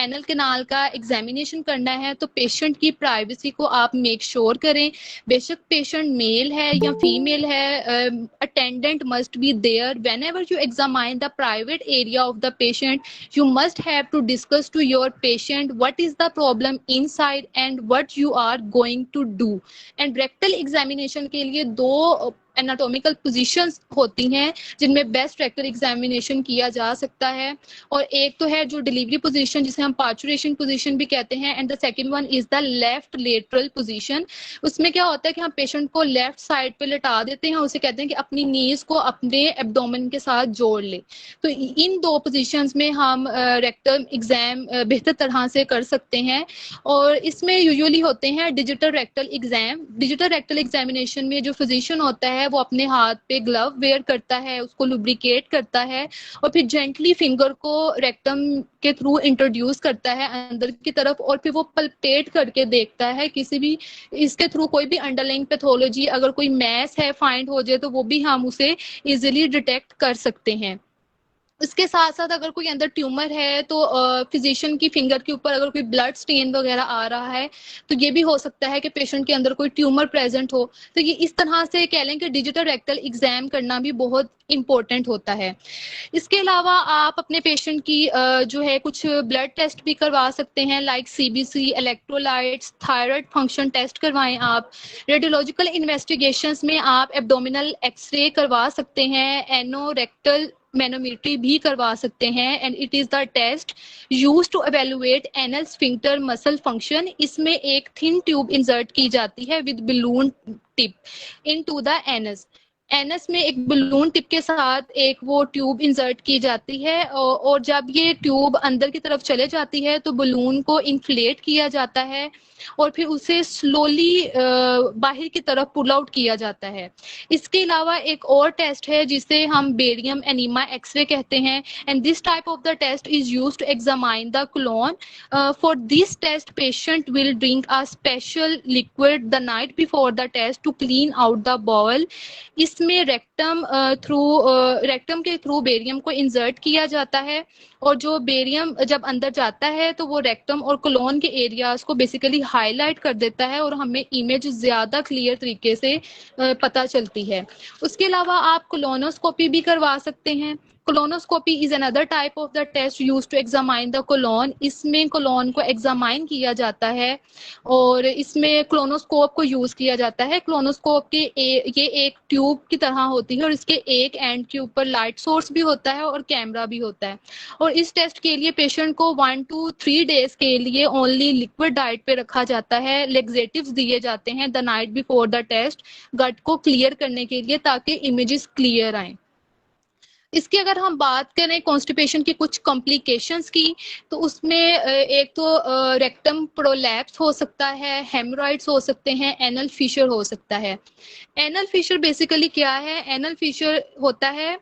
एनल कैनाल का एग्जामिनेशन करना है तो पेशेंट की प्राइवेसी को आप मेक श्योर करें। बेशक पेशेंट मेल है या फीमेल है, attendant must be there. Whenever you examine the private area of the patient, you must have to discuss to your patient what is the problem inside and what you are going to do. And rectal examination के लिए 2 एनाटॉमिकल पोजीशंस होती हैं जिनमें बेस्ट रेक्टल एग्जामिनेशन किया जा सकता है, और एक तो है जो डिलीवरी पोजीशन जिसे हम पार्चुरेशन पोजीशन भी कहते हैं, and the second one is the left lateral position. उसमें क्या होता है कि हम पेशेंट को लेफ्ट साइड पे लेटा देते हैं, उसे कहते हैं कि अपनी नीज को अपने एब्डोमेन के साथ जोड़ ले। तो इन 2 पोजीशंस में हम रेक्टल एग्जाम बेहतर तरह से कर सकते हैं, और इसमें यूजुअली होते हैं digital rectal exam. Digital rectal examination में जो फिजिशियन होता है वो अपने हाथ पे ग्लव वेयर करता है, उसको लुब्रिकेट करता है और फिर जेंटली फिंगर को रेक्टम के थ्रू इंट्रोड्यूस करता है अंदर की तरफ, और फिर वो पल्पेट करके देखता है किसी भी इसके थ्रू कोई भी अंडरलाइंग पैथोलॉजी, अगर कोई मैस है फाइंड हो जाए तो वो भी हम उसे इजिली डिटेक्ट कर सकते हैं। इसके साथ साथ अगर कोई अंदर ट्यूमर है तो फिजिशियन की फिंगर के ऊपर अगर कोई ब्लड स्टेन वगैरह आ रहा है तो ये भी हो सकता है कि पेशेंट के अंदर कोई ट्यूमर प्रेजेंट हो। तो ये इस तरह से कह लें कि डिजिटल रेक्टल एग्जाम करना भी बहुत इंपॉर्टेंट होता है। इसके अलावा आप अपने पेशेंट की जो है कुछ ब्लड टेस्ट भी करवा सकते हैं, like CBC, electrolytes, thyroid function test करवाएं आप। रेडियोलॉजिकल इन्वेस्टिगेशंस में आप एब्डोमिनल एक्सरे करवा सकते हैं, एनोरेक्टल मैनोमेट्री भी करवा सकते हैं, and it is the test use to evaluate anal sphincter muscle function. इसमें एक थिन ट्यूब इंसर्ट की जाती है with balloon tip into the anus. Anus में एक बलून टिप के साथ एक वो ट्यूब इंसर्ट की जाती है, और जब ये ट्यूब अंदर की तरफ चले जाती है तो बलून को इन्फ्लेट किया जाता है और फिर उसे स्लोली बाहर की तरफ पुल आउट किया जाता है। इसके अलावा एक और टेस्ट है जिसे हम बेरियम एनीमा एक्सरे कहते हैं, and this type of the test is used to examine the colon. For this test patient will drink a special liquid the night before the test to clean out the bowel. इसमें रेक्टम के थ्रू बेरियम को इंसर्ट किया जाता है, और जो बेरियम जब अंदर जाता है तो वो रेक्टम और कोलोन के एरियाज को बेसिकली हाईलाइट कर देता है और हमें इमेज ज्यादा क्लियर तरीके से पता चलती है। उसके अलावा आप कोलोनोस्कोपी भी करवा सकते हैं। Colonoscopy is another type of the test use to examine the colon. इसमें कोलोन को एग्जामाइन किया जाता है और इसमें क्लोनोस्कोप को यूज किया जाता है। क्लोनोस्कोप के ये एक ट्यूब की तरह होती है और इसके एक एंड के ऊपर लाइट सोर्स भी होता है और कैमरा भी होता है। और इस टेस्ट के लिए पेशेंट को 1 to 3 डेज के लिए ओनली लिक्विड डाइट पे रखा जाता है। लेग्जेटिव्स दिए जाते हैं the night before the test, gut को क्लियर करने के लिए ताकि इमेजेस क्लियर आए। इसकी अगर हम बात करें कॉन्स्टिपेशन की कुछ कॉम्प्लिकेशंस की, तो उसमें एक तो रेक्टम प्रोलैप्स हो सकता है, हेमोरॉइड्स हो सकते हैं, एनल फिशर हो सकता है। एनल फिशर बेसिकली क्या है? एनल फिशर होता है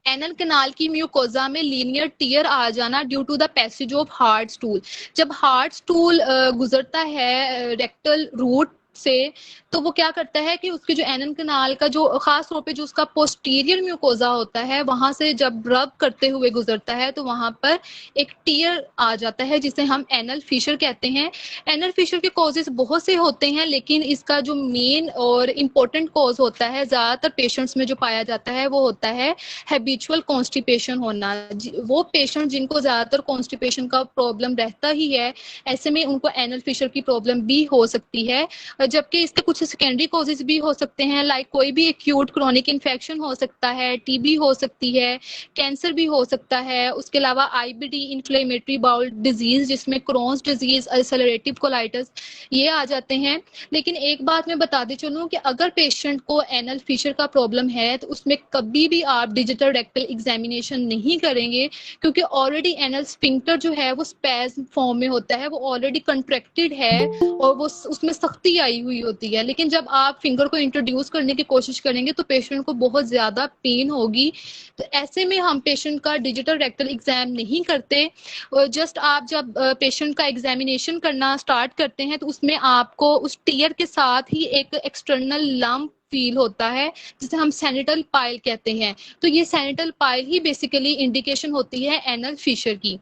एनल कैनाल की म्यूकोजा में लीनियर टियर आ जाना due to the passage of hard stool. जब हार्ड स्टूल गुजरता है रेक्टल रूट से, तो वो क्या करता है कि उसके जो एनल कैनाल का जो खास तौर पे जो उसका पोस्टीरियर म्यूकोजा होता है वहां से जब रब करते हुए गुजरता है तो वहां पर एक टियर आ जाता है जिसे हम एनल फिशर कहते हैं। एनल फिशर के कॉजेस बहुत से होते हैं, लेकिन इसका जो मेन और इम्पोर्टेंट कॉज होता है ज्यादातर पेशेंट्स में जो पाया जाता है वो होता है हैबिचुअल कॉन्स्टिपेशन होना। वो पेशेंट जिनको ज्यादातर कॉन्स्टिपेशन का प्रॉब्लम रहता ही है, ऐसे में उनको एनल फिशर की प्रॉब्लम भी हो सकती है। जबकि इसके कुछ सेकेंडरी कॉजेज भी हो सकते हैं, लाइक कोई भी एक्यूट क्रोनिक इन्फेक्शन हो सकता है, टीबी हो सकती है, कैंसर भी हो सकता है। उसके अलावा आईबीडी, इन्फ्लेमेटरी बाउल डिजीज जिसमें क्रोन्स डिजीज, अल्सरेटिव कोलाइटिस, ये आ जाते हैं। लेकिन एक बात मैं बताते चलूं कि अगर पेशेंट को एनल फिशर का प्रॉब्लम है तो उसमें कभी भी आप डिजिटल रेक्टल एग्जामिनेशन नहीं करेंगे, क्योंकि ऑलरेडी एनल स्फिंक्टर जो है वो स्पैज्म फॉर्म में होता है, वो ऑलरेडी कंट्रैक्टेड है और वो उसमें सख्ती आई हुई होती है। लेकिन जब आप फिंगर को इंट्रोड्यूस करने की कोशिश करेंगे तो पेशेंट को बहुत ज्यादा पेन होगी। तो ऐसे में हम पेशेंट का डिजिटल रेक्टल एग्जाम नहीं करते। जस्ट आप जब पेशेंट का एग्जामिनेशन करना स्टार्ट करते हैं तो उसमें आपको उस टीयर के साथ ही एक एक्सटर्नल लंप फील होता है जिसे हम सैनिटल पाइल कहते हैं। तो ये सैनिटल पाइल ही बेसिकली इंडिकेशन होती है एनल फिशर की।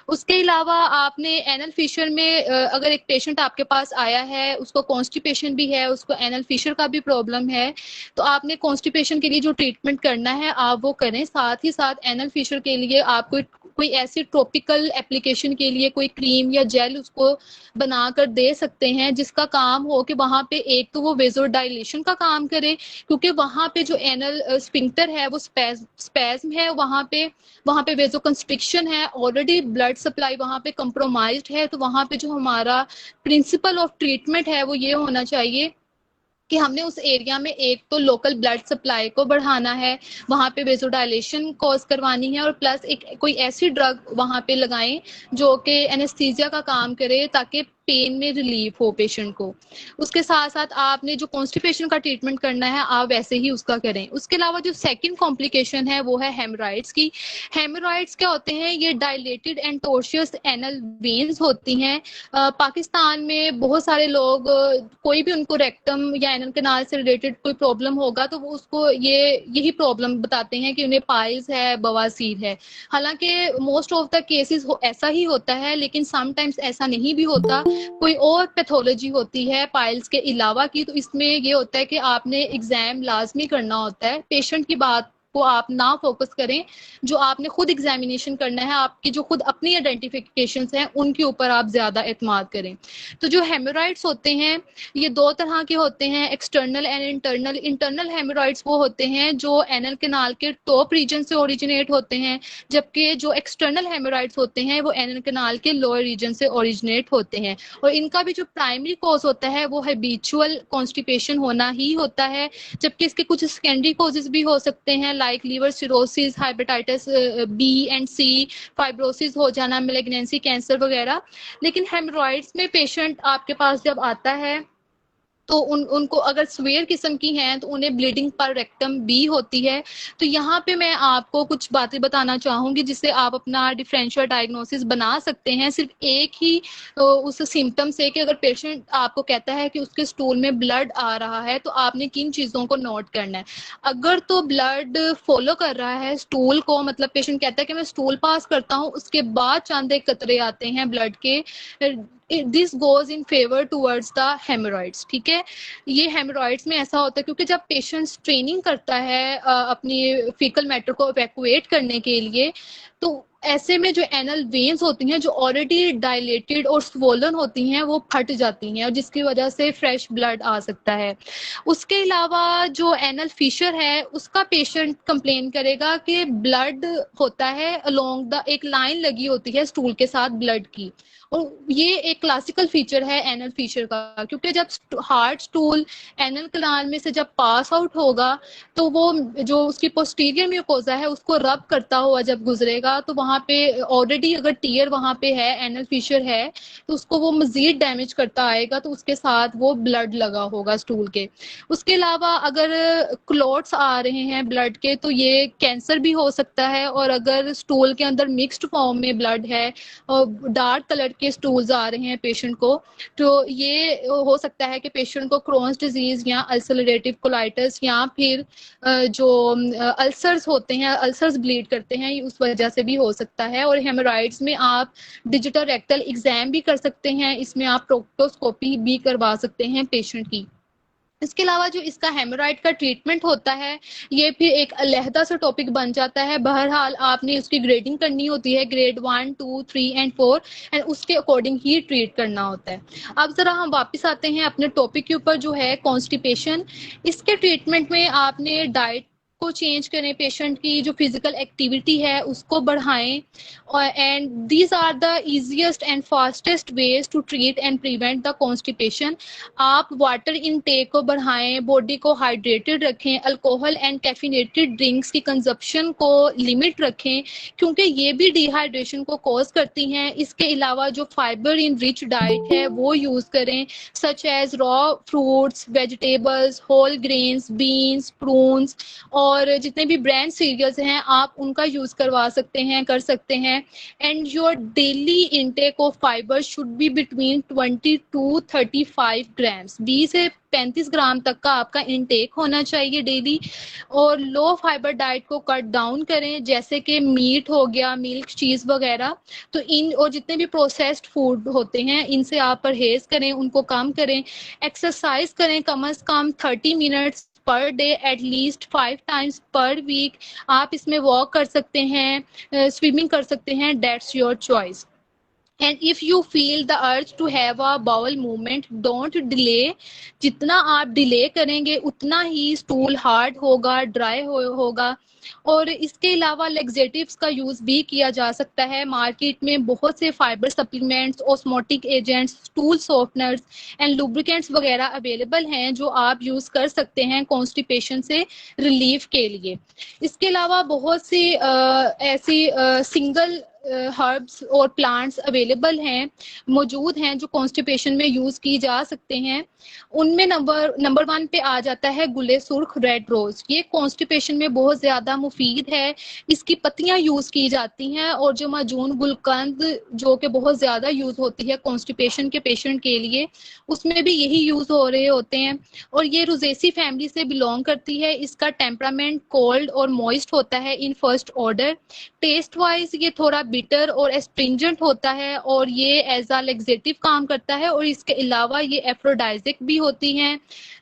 उसके अलावा आपने एनल फिशर में अगर एक पेशेंट आपके पास आया है, उसको कॉन्स्टिपेशन भी है, उसको एनल फिशर का भी प्रॉब्लम है, तो आपने कॉन्स्टिपेशन के लिए जो ट्रीटमेंट करना है आप वो करें। साथ ही साथ एनल फिशर के लिए आप कोई ऐसी ट्रॉपिकल एप्लीकेशन के लिए कोई क्रीम या जेल उसको बनाकर दे सकते हैं जिसका काम हो कि वहां पे एक तो वो वेजोडाइलेशन का काम करे, क्योंकि वहां पे जो एनल स्फिंक्टर है वो स्पैज्म है, वहां पे वेजो कंस्ट्रिक्शन है, ऑलरेडी ब्लड सप्लाई वहां पे कंप्रोमाइज्ड है। तो वहां पे जो हमारा प्रिंसिपल ऑफ ट्रीटमेंट है वो ये होना चाहिए कि हमने उस एरिया में एक तो लोकल ब्लड सप्लाई को बढ़ाना है, वहां पे वेजोडाइलेशन कॉज करवानी है, और प्लस एक कोई ऐसी ड्रग वहां पे लगाएं जो कि एनेस्थीसिया का काम करे, ताकि पेन में रिलीफ हो पेशेंट को। उसके साथ साथ आपने जो कॉन्स्टिपेशन का ट्रीटमेंट करना है आप वैसे ही उसका करें। उसके अलावा जो सेकंड कॉम्प्लिकेशन है वो है हेमराइड्स की। हेमराइड्स क्या होते हैं? ये डायलेटेड एंड टॉर्शियस एनल वेन्स होती हैं। पाकिस्तान में बहुत सारे लोग कोई भी उनको रेक्टम या एनल कैनाल से रिलेटेड कोई प्रॉब्लम होगा तो वो उसको यही प्रॉब्लम बताते हैं कि उन्हें पाइल्स है, बवासीर है। हालांकि मोस्ट ऑफ द केसेस ऐसा ही होता है, लेकिन समटाइम्स ऐसा नहीं भी होता, कोई और पैथोलॉजी होती है पाइल्स के अलावा की। तो इसमें ये होता है कि आपने एग्जाम लाजमी करना होता है। पेशेंट की बात को आप ना फोकस करें, जो आपने खुद एग्जामिनेशन करना है, आपकी जो खुद अपनी आइडेंटिफिकेशंस हैं उनके ऊपर आप ज्यादा एतमाद करें। तो जो हेमोराइड्स होते हैं ये दो तरह के होते हैं, external and internal. Internal haemorrhoids वो होते हैं जो एनल कैनाल के टॉप रीजन से ओरिजिनेट होते हैं, जबकि जो एक्सटर्नल हेमोराइड्स होते हैं वो एनल कैनाल के लोअर रीजन से ओरिजिनेट होते हैं। और इनका भी जो प्राइमरी कॉज होता है वो हैबिचुअल कॉन्स्टिपेशन होना ही होता है, जबकि इसके कुछ सेकेंडरी कॉजेज भी हो सकते हैं, like liver cirrhosis, hepatitis B and C, fibrosis हो जाना, मैलिग्नेंसी, कैंसर वगैरह। लेकिन हेमोरॉइड्स में पेशेंट आपके पास जब आता है तो उनको अगर स्वेयर किस्म की हैं तो उन्हें ब्लीडिंग पर रेक्टम भी होती है। तो यहाँ पे मैं आपको कुछ बातें बताना चाहूंगी जिससे आप अपना डिफरेंशियल डायग्नोसिस बना सकते हैं सिर्फ एक ही उस सिम्टम से, कि अगर पेशेंट आपको कहता है कि उसके स्टूल में ब्लड आ रहा है तो आपने किन चीज़ों को नोट करना है। अगर तो ब्लड फॉलो कर रहा है स्टूल को, मतलब पेशेंट कहता है कि मैं स्टूल पास करता हूँ उसके बाद चंद एक कतरे आते हैं ब्लड के, this goes in favour towards the hemorrhoids. ठीक है, ये हेमोरॉइड्स में ऐसा होता है क्योंकि जब पेशेंट ट्रेनिंग करता है अपनी फीकल मैटर को इवैक्यूएट करने के लिए, तो ऐसे में जो एनल वेन्स होती हैं जो ऑलरेडी डायलेटेड और स्वोलन होती हैं वो फट जाती हैं और जिसकी वजह से फ्रेश ब्लड आ सकता है। उसके अलावा जो एनल फिशर है उसका पेशेंट कंप्लेन करेगा कि ब्लड होता है अलोंग द, एक लाइन लगी होती है स्टूल के साथ ब्लड की, और ये एक क्लासिकल फीचर है एनल फिशर का, क्योंकि जब हार्ड स्टूल एनल कैनाल में से जब पास आउट होगा तो वो जो उसकी पोस्टीरियर म्यूकोजा है उसको रब करता हुआ जब गुजरेगा तो वहां पे ऑलरेडी अगर टीयर वहां पे है, एनल फिशर है, तो उसको वो मजीद डैमेज करता आएगा, तो उसके साथ वो ब्लड लगा होगा स्टूल के। उसके अलावा अगर क्लॉट्स आ रहे हैं ब्लड के तो ये कैंसर भी हो सकता है, और अगर स्टूल के अंदर मिक्स्ड फॉर्म में ब्लड है और डार्क कलर के स्टूल्स आ रहे हैं पेशेंट को, तो ये हो सकता है कि पेशेंट को क्रोन्स डिजीज या अल्सरेटिव कोलाइटिस या फिर जो अल्सर्स होते हैं, अल्सर्स ब्लीड करते हैं, ये उस वजह से भी हो सकता है। और हेमोरॉइड्स में आप डिजिटल रेक्टल एग्जाम भी कर सकते हैं, इसमें आप प्रोक्टोस्कोपी भी करवा सकते हैं पेशेंट की। इसके अलावा जो इसका हेमोरॉइड का ट्रीटमेंट होता है ये फिर एक अलहदा सा टॉपिक बन जाता है। बहरहाल आपने उसकी ग्रेडिंग करनी होती है, ग्रेड 1, 2, 3 एंड 4, एंड उसके अकॉर्डिंग ही ट्रीट करना होता है। अब जरा हम वापस आते हैं अपने टॉपिक के ऊपर जो है कॉन्स्टिपेशन। इसके ट्रीटमेंट में आपने डाइट को चेंज करें, पेशेंट की जो फिजिकल एक्टिविटी है उसको बढ़ाएं, और and these are the easiest and fastest ways to treat and prevent the constipation. आप वाटर इनटेक को बढ़ाएं, बॉडी को हाइड्रेटेड रखें, अल्कोहल एंड कैफिनेटेड ड्रिंक्स की कंजप्शन को लिमिट रखें क्योंकि ये भी डिहाइड्रेशन को कॉज करती हैं। इसके अलावा जो फाइबर इन रिच डाइट है वो यूज करें, such as raw fruits, vegetables, whole grains, beans, prunes, और जितने भी ब्रांड सीरियल्स हैं आप उनका यूज करवा सकते हैं, कर सकते हैं। And your daily intake of fibre should be between 20 to 35 grams, 20 से 35 ग्राम तक का आपका इनटेक होना चाहिए डेली। और लो फाइबर डाइट को कट डाउन करें, जैसे कि मीट हो गया, मिल्क, चीज वगैरह। तो इन और जितने भी प्रोसेस्ड फूड होते हैं इनसे आप परहेज करें, उनको कम करें। एक्सरसाइज करें कम से कम 30 minutes per day, at least 5 times per week. आप इसमें वॉक कर सकते हैं, स्विमिंग कर सकते हैं, that's your choice. And if you feel the urge to have a bowel movement, don't delay. जितना आप डिले करेंगे उतना ही स्टूल हार्ड होगा, ड्राई होगा। और इसके अलावा लेक्सेटिव्स का यूज भी किया जा सकता है। मार्केट में बहुत से fibre supplements, osmotic agents, stool softeners and lubricants वगैरह अवेलेबल हैं जो आप यूज कर सकते हैं कॉन्स्टिपेशन से रिलीफ के लिए। इसके अलावा बहुत सी ऐसी सिंगल हर्ब्स और प्लांट्स अवेलेबल हैं, मौजूद हैं, जो कॉन्स्टिपेशन में यूज़ की जा सकते हैं। उनमें नंबर 1 पे आ जाता है गुले सुर्ख, रेड रोज़। ये कॉन्स्टिपेशन में बहुत ज़्यादा मुफीद है। इसकी पत्तियाँ यूज़ की जाती हैं, और जो माजून गुलकंद जो कि बहुत ज़्यादा यूज़ होती है कॉन्स्टिपेशन के पेशेंट के लिए, उसमें भी यही यूज़ हो रहे होते हैं। और ये रोज़ेसी फैमिली से बिलोंग करती है। इसका टेम्परामेंट कोल्ड और मॉइस्ट होता है in first order. Taste wise ये थोड़ा बिटर और एस्ट्रिंजेंट होता है, और ये एज अ लेक्सेटिव काम करता है। और इसके अलावा ये एफ्रोडाइजिक भी होती हैं,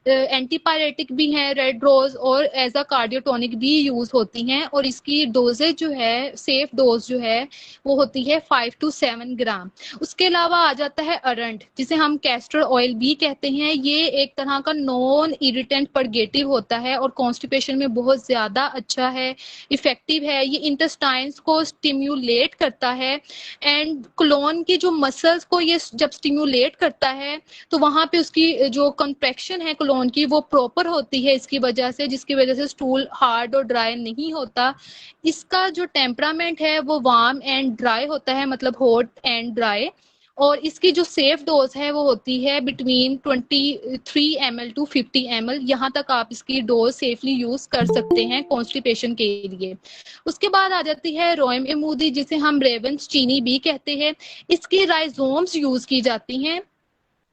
एंटीपायरेटिक भी हैं रेड रोज, और एज अ कार्डियोटोनिक भी यूज होती हैं। और इसकी डोजेज जो है, सेफ डोज जो है, वो होती है 5 to 7 ग्राम। उसके अलावा आ जाता है अरंड, जिसे हम कैस्टर ऑयल भी कहते हैं। ये एक तरह का नॉन इरिटेंट परगेटिव होता है, और कॉन्स्टिपेशन में बहुत ज्यादा अच्छा है, इफेक्टिव है। ये इंटेस्टाइन्स को स्टिम्युलेट करता है, एंड क्लोन की जो मसल्स को ये जब स्टिम्युलेट करता है, तो वहां पे उसकी जो कंट्रैक्शन है क्लोन की, वो प्रॉपर होती है इसकी वजह से, जिसकी वजह से स्टूल हार्ड और ड्राई नहीं होता। इसका जो टेम्परामेंट है वो वार्म एंड ड्राई होता है, मतलब हॉट एंड ड्राई। और इसकी जो सेफ डोज है वो होती है बिटवीन 23 ml to 50 ml। यहाँ तक आप इसकी डोज सेफली यूज कर सकते हैं कॉन्स्टिपेशन के लिए। उसके बाद आ जाती है रोएम एमूदी, जिसे हम रेवंस चीनी भी कहते हैं। इसकी राइजोम्स यूज की जाती हैं,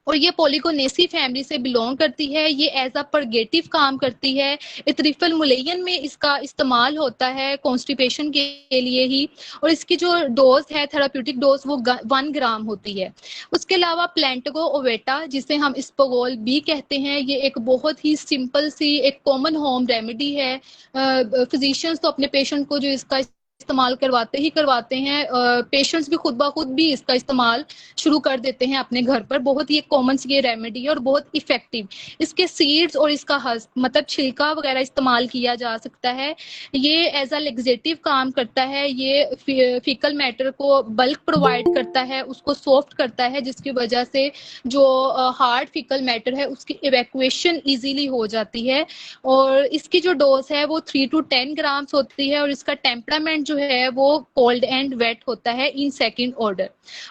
और ये पॉलीगोनेसी फैमिली से बिलोंग करती है। ये एज अ परगेटिव काम करती है। इथरिफल मुलैयन में इसका इस्तेमाल होता है कॉन्स्टिपेशन के लिए ही। और इसकी जो डोज है, थेराप्यूटिक डोज, वो 1 ग्राम होती है। उसके अलावा प्लेंटगो ओवेटा, जिसे हम स्पोगोल भी कहते हैं, ये एक बहुत ही सिंपल सी एक कॉमन होम रेमेडी है। फिजिशियंस तो अपने पेशेंट को जो इसका इस्तेमाल करवाते हैं, पेशेंट्स भी खुद ब खुद भी इसका इस्तेमाल शुरू कर देते हैं अपने घर पर। बहुत ही कॉमन सी ये रेमेडी है, और बहुत इफेक्टिव। इसके सीड्स और इसका हस्क, मतलब छिलका वगैरह इस्तेमाल किया जा सकता है। ये एज अ लेक्सेटिव काम करता है। ये फीकल मैटर को बल्क प्रोवाइड करता है, उसको सॉफ्ट करता है, जिसकी वजह से जो हार्ड फीकल मैटर है उसकी इवैक्यूएशन इजीली हो जाती है। और इसकी जो डोज है वो 3 to 10 ग्राम्स होती है। और इसका टेम्परामेंट जो है वो कोल्ड एंड वेट होता है इन सेकंड ऑर्डर।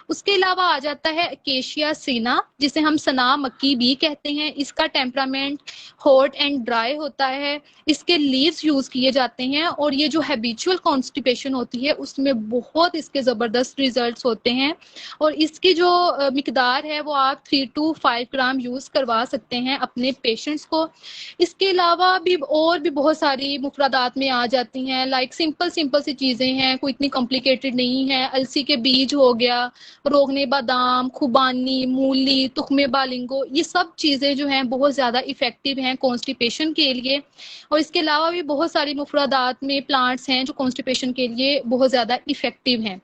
उसके अलावा आ जाता है अकेशिया सीना, जिसे हम सना मक्की भी कहते हैं। इसका टेम्परामेंट हॉट एंड ड्राई होता है। इसके लीव्स यूज किए जाते हैं, और ये जो हैबिचुअल कॉन्स्टिपेशन होती है उसमें बहुत इसके जबरदस्त रिजल्ट्स होते हैं। और इसकी जो मिकदार है वो आप 3 to 5 ग्राम यूज करवा सकते हैं अपने पेशेंट्स को। इसके अलावा भी और भी बहुत सारी मुफरादात में आ जाती हैं, लाइक सिंपल सी चीजें हैं, कोई इतनी कॉम्प्लिकेटेड नहीं है। अलसी के बीज हो गया, रोगने बादाम, खुबानी, मूली, तुख्मे बालिंगो, ये सब चीजें जो हैं बहुत ज्यादा इफेक्टिव हैं कॉन्स्टिपेशन के लिए। और इसके अलावा भी बहुत सारी मुफरादात में प्लांट्स हैं जो कॉन्स्टिपेशन के लिए बहुत ज्यादा इफेक्टिव हैं।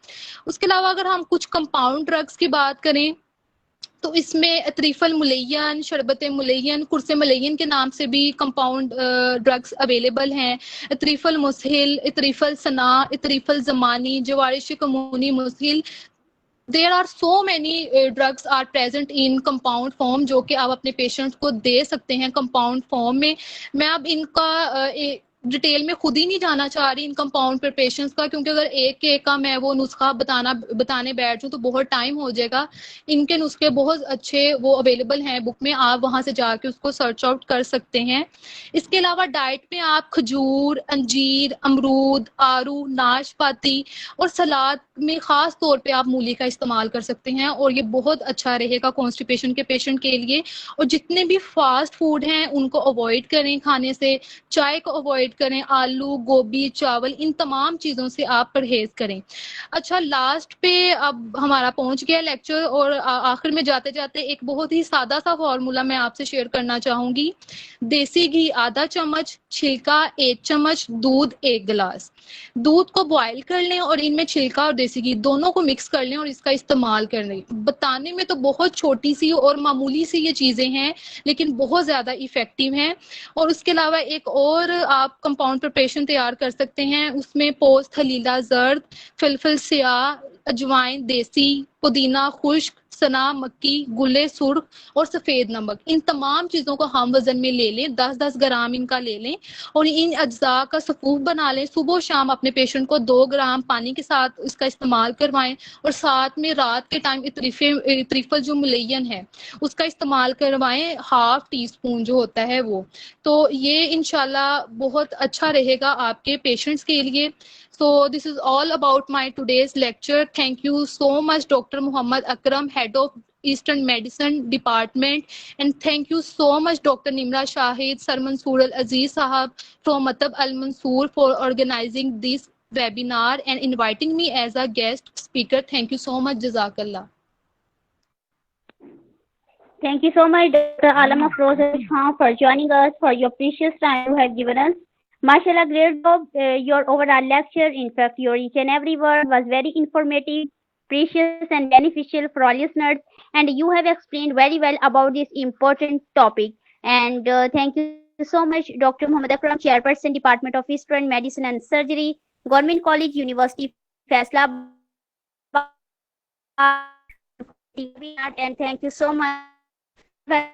उसके अलावा अगर हम कुछ कंपाउंड ड्रग्स की बात करें, तो इसमें अतरीफल मुलैयन, शरबत मुलैयन, कुर्से मुलैयन के नाम से भी कंपाउंड ड्रग्स अवेलेबल हैं। अतरीफल मुसहिल, अतरीफल सना, अतरीफल जमानी, जवारिश कमूनी मुसहिल, there are so many drugs are present in compound form, जो कि आप अपने पेशेंट को दे सकते हैं कंपाउंड फॉर्म में। मैं अब इनका डिटेल में खुद ही नहीं जाना चाह रही इन कंपाउंड प्रिपरेशंस का, क्योंकि अगर एक एक का मैं वो नुस्खा बताने बैठ जाऊँ तो बहुत टाइम हो जाएगा। इनके नुस्खे बहुत अच्छे वो अवेलेबल हैं बुक में, आप वहां से जाके उसको सर्च आउट कर सकते हैं। इसके अलावा डाइट में आप खजूर, अंजीर, अमरूद, आरू, नाशपाती और सलाद में खास तौर पे आप मूली का इस्तेमाल कर सकते हैं, और ये बहुत अच्छा रहेगा कॉन्स्टिपेशन के पेशेंट के लिए। और जितने भी फास्ट फूड हैं उनको अवॉइड करें खाने से, चाय को अवॉइड करें, आलू, गोभी, चावल, इन तमाम चीजों से आप परहेज करें। अच्छा, लास्ट पे अब हमारा पहुंच गया लेक्चर, और आखिर में जाते जाते एक बहुत ही सादा सा फॉर्मूला मैं आपसे शेयर करना चाहूंगी। देसी घी आधा चम्मच, छिलका 1 चम्मच, दूध 1 गिलास। दूध को बॉयल कर लें और इनमें छिलका और देसी घी दोनों को मिक्स कर लें और इसका इस्तेमाल कर लें। बताने में तो बहुत छोटी सी और मामूली सी ये चीजें हैं, लेकिन बहुत ज्यादा इफेक्टिव हैं। और उसके अलावा एक और आप कंपाउंड प्रिपरेशन तैयार कर सकते हैं, उसमें पोस्त हलीला जर्द, फिलफिल स्याह, अजवाइन देसी, पुदीना खुश्क, सना मक्की, गुले सुर्ख और सफ़ेद नमक, इन तमाम चीज़ों को हम वज़न में ले लें, 10-10 ग्राम इनका ले लें और इन अज्जा का सफ़ूफ बना लें। सुबह शाम अपने पेशेंट को 2 ग्राम पानी के साथ इसका इस्तेमाल करवाएं और साथ में रात के टाइम इतरिफल जो मुलैयन है उसका इस्तेमाल करवाएं, हाफ टी स्पून जो होता है वो। तो ये इंशाल्लाह बहुत अच्छा रहेगा आपके पेशेंट्स के लिए। So this is all about my today's lecture. Thank you so much, Dr. Muhammad Akram, Head of Eastern Medicine Department, and thank you so much, Dr. Nimra Shahid, Sir Mansoor Al Aziz Sahab from Matab Al Mansoor for organizing this webinar and inviting me as a guest speaker. Thank you so much. Jazakallah. Thank you so much, Dr. Alam Afroz, for joining us, for your precious time you have given us. Mashallah, great job. Your overall lecture, in fact, your each and every word was very informative, precious, and beneficial for all listeners. And you have explained very well about this important topic. And thank you so much, Dr. Muhammad Akram, Chairperson, Department of Eastern Medicine and Surgery, Government College, University, Faisalabad. And thank you so much.